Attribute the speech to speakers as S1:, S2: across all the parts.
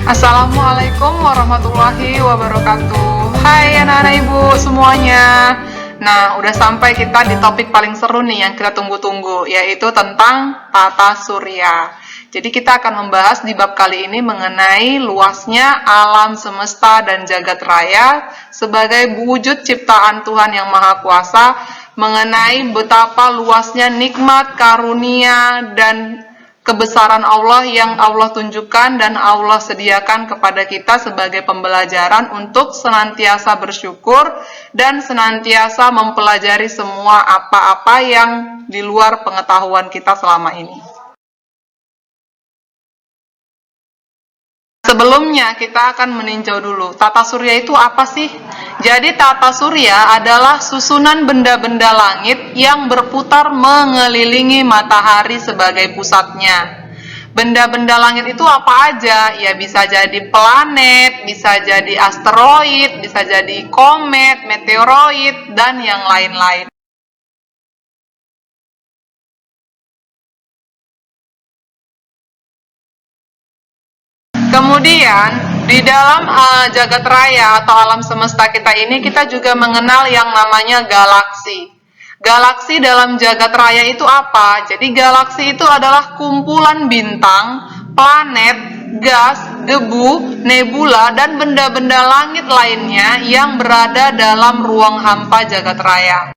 S1: Assalamualaikum warahmatullahi wabarakatuh. Hai anak-anak ibu semuanya. Nah, udah sampai kita di topik paling seru nih yang kita tunggu-tunggu, yaitu tentang tata surya. Jadi kita akan membahas di bab kali ini mengenai luasnya alam semesta dan jagat raya sebagai wujud ciptaan Tuhan yang Maha Kuasa, mengenai betapa luasnya nikmat, karunia, dan kebesaran Allah yang Allah tunjukkan dan Allah sediakan kepada kita sebagai pembelajaran untuk senantiasa bersyukur dan senantiasa mempelajari semua apa-apa yang di luar pengetahuan kita selama ini. Sebelumnya kita akan meninjau dulu, tata surya itu apa sih? Jadi tata surya adalah susunan benda-benda langit yang berputar mengelilingi matahari sebagai pusatnya. Benda-benda langit itu apa aja? Ya bisa jadi planet, bisa jadi asteroid, bisa jadi komet, meteoroid, dan yang lain-lain. Kemudian, di dalam jagat raya atau alam semesta kita ini, kita juga mengenal yang namanya galaksi. Galaksi dalam jagat raya itu apa? Jadi galaksi itu adalah kumpulan bintang, planet, gas, debu, nebula, dan benda-benda langit lainnya yang berada dalam ruang hampa jagat raya.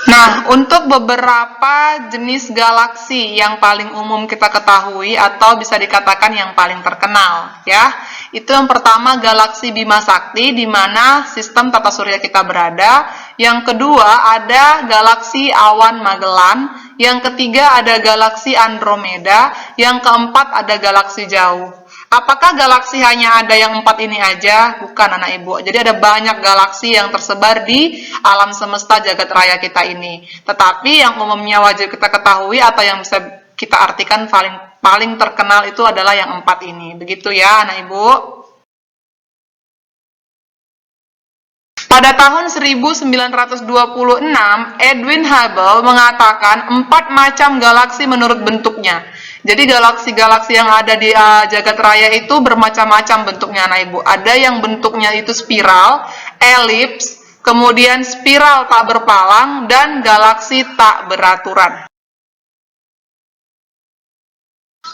S1: Nah, untuk beberapa jenis galaksi yang paling umum kita ketahui atau bisa dikatakan yang paling terkenal, ya. Itu yang pertama galaksi Bima Sakti di mana sistem tata surya kita berada. Yang kedua ada galaksi Awan Magellan, yang ketiga ada galaksi Andromeda, yang keempat ada galaksi Jauh. Apakah galaksi hanya ada yang 4 ini aja? Bukan anak ibu. Jadi ada banyak galaksi yang tersebar di alam semesta jagat raya kita ini. Tetapi yang umumnya wajib kita ketahui atau yang bisa kita artikan paling terkenal itu adalah yang 4 ini. Begitu ya anak ibu. Pada tahun 1926, Edwin Hubble mengatakan 4 macam galaksi menurut bentuknya. Jadi galaksi-galaksi yang ada di jagat raya itu bermacam-macam bentuknya anak ibu. Ada yang bentuknya itu spiral, elips, kemudian spiral tak berpalang, dan galaksi tak beraturan.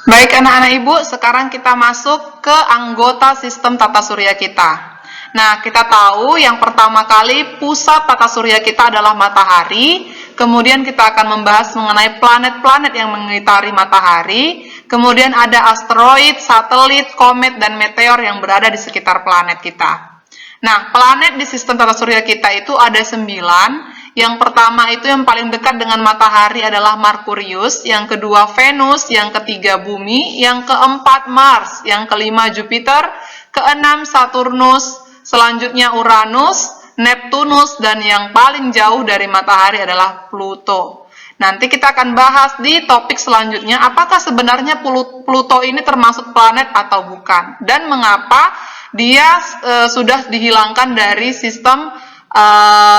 S1: Baik anak-anak ibu, sekarang kita masuk ke anggota sistem tata surya kita. Nah, kita tahu yang pertama kali pusat tata surya kita adalah matahari. Kemudian kita akan membahas mengenai planet-planet yang mengitari matahari. Kemudian ada asteroid, satelit, komet, dan meteor yang berada di sekitar planet kita. Nah, planet di sistem tata surya kita itu ada 9. Yang pertama itu yang paling dekat dengan matahari adalah Merkurius, yang kedua Venus, yang ketiga Bumi, yang keempat Mars, yang kelima Jupiter, keenam Saturnus, selanjutnya Uranus, Neptunus, dan yang paling jauh dari matahari adalah Pluto. Nanti kita akan bahas di topik selanjutnya, apakah sebenarnya Pluto ini termasuk planet atau bukan, dan mengapa dia sudah dihilangkan dari sistem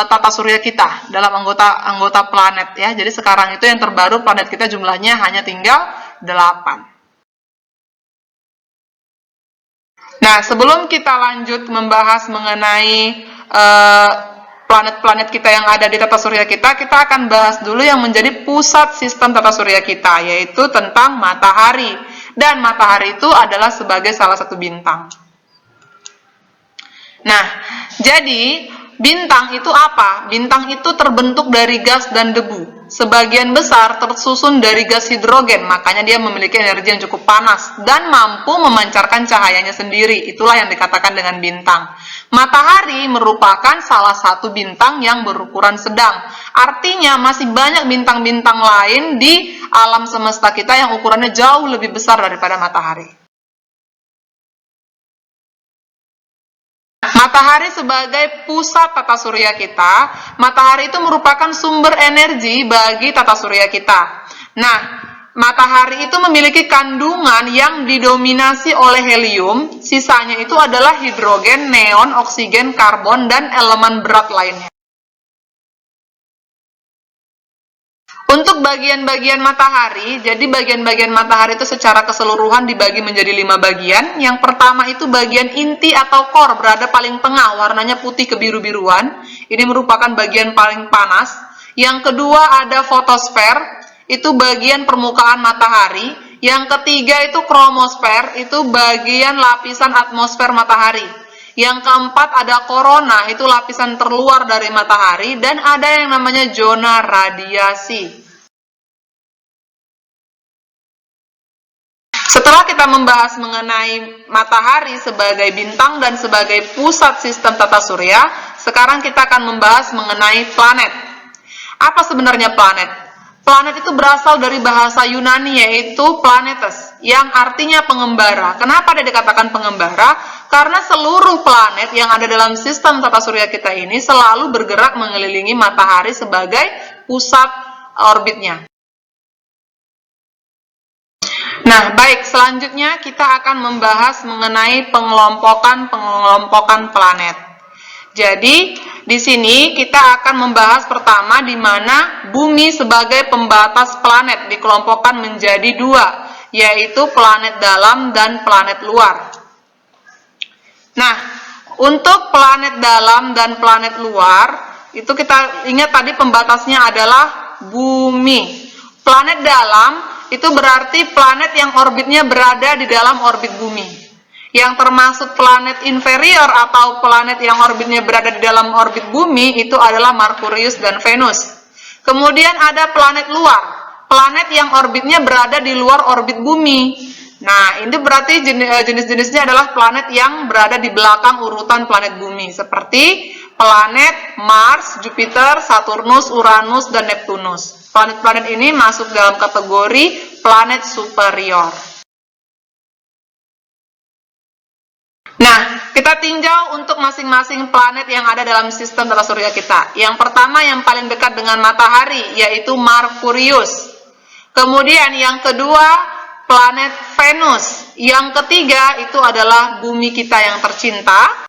S1: tata surya kita dalam anggota planet ya. Jadi sekarang itu yang terbaru planet kita jumlahnya hanya tinggal 8. Nah, sebelum kita lanjut membahas mengenai planet-planet kita yang ada di tata surya kita akan bahas dulu yang menjadi pusat sistem tata surya kita, yaitu tentang matahari. Dan matahari itu adalah sebagai salah satu bintang. Nah, jadi bintang itu apa? Bintang itu terbentuk dari gas dan debu. Sebagian besar tersusun dari gas hidrogen, makanya dia memiliki energi yang cukup panas dan mampu memancarkan cahayanya sendiri. Itulah yang dikatakan dengan bintang. Matahari merupakan salah satu bintang yang berukuran sedang. Artinya masih banyak bintang-bintang lain di alam semesta kita yang ukurannya jauh lebih besar daripada matahari. Matahari sebagai pusat tata surya kita, matahari itu merupakan sumber energi bagi tata surya kita. Nah, matahari itu memiliki kandungan yang didominasi oleh helium, sisanya itu adalah hidrogen, neon, oksigen, karbon, dan elemen berat lainnya. Untuk bagian-bagian matahari, jadi bagian-bagian matahari itu secara keseluruhan dibagi menjadi 5 bagian. Yang pertama itu bagian inti atau core, berada paling tengah, warnanya putih kebiru-biruan. Ini merupakan bagian paling panas. Yang kedua ada fotosfer, itu bagian permukaan matahari. Yang ketiga itu kromosfer, itu bagian lapisan atmosfer matahari. Yang keempat ada korona, itu lapisan terluar dari matahari, dan ada yang namanya zona radiasi. Setelah kita membahas mengenai matahari sebagai bintang dan sebagai pusat sistem tata surya, sekarang kita akan membahas mengenai planet. Apa sebenarnya planet? Planet itu berasal dari bahasa Yunani, yaitu planetes, yang artinya pengembara. Kenapa dia dikatakan pengembara? Karena seluruh planet yang ada dalam sistem tata surya kita ini selalu bergerak mengelilingi matahari sebagai pusat orbitnya. Nah, baik, selanjutnya kita akan membahas mengenai pengelompokan planet. Jadi, di sini kita akan membahas pertama di mana bumi sebagai pembatas planet dikelompokkan menjadi 2, yaitu planet dalam dan planet luar. Nah, untuk planet dalam dan planet luar, itu kita ingat tadi pembatasnya adalah bumi. Planet dalam itu berarti planet yang orbitnya berada di dalam orbit bumi. Yang termasuk planet inferior atau planet yang orbitnya berada di dalam orbit bumi itu adalah Merkurius dan Venus. Kemudian ada planet luar, planet yang orbitnya berada di luar orbit bumi. Nah, ini berarti jenis-jenisnya adalah planet yang berada di belakang urutan planet bumi, seperti planet Mars, Jupiter, Saturnus, Uranus, dan Neptunus. Planet-planet ini masuk dalam kategori planet superior. Nah, kita tinjau untuk masing-masing planet yang ada dalam sistem tata surya kita. Yang pertama yang paling dekat dengan matahari, yaitu Merkurius. Kemudian yang kedua, planet Venus. Yang ketiga itu adalah bumi kita yang tercinta.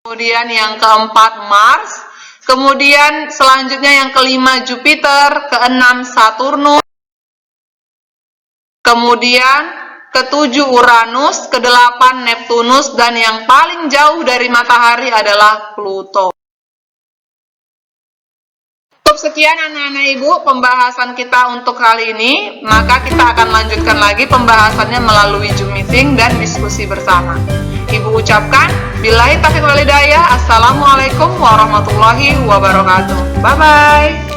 S1: Kemudian yang keempat Mars. Kemudian selanjutnya yang kelima Jupiter, keenam Saturnus, kemudian ketujuh Uranus, kedelapan Neptunus, dan yang paling jauh dari matahari adalah Pluto. Cukup sekian anak-anak ibu pembahasan kita untuk kali ini, maka kita akan lanjutkan lagi pembahasannya melalui Zoom meeting dan diskusi bersama. Ibu ucapkan, billahi taufiq wal hidayah, assalamualaikum warahmatullahi wabarakatuh. Bye-bye.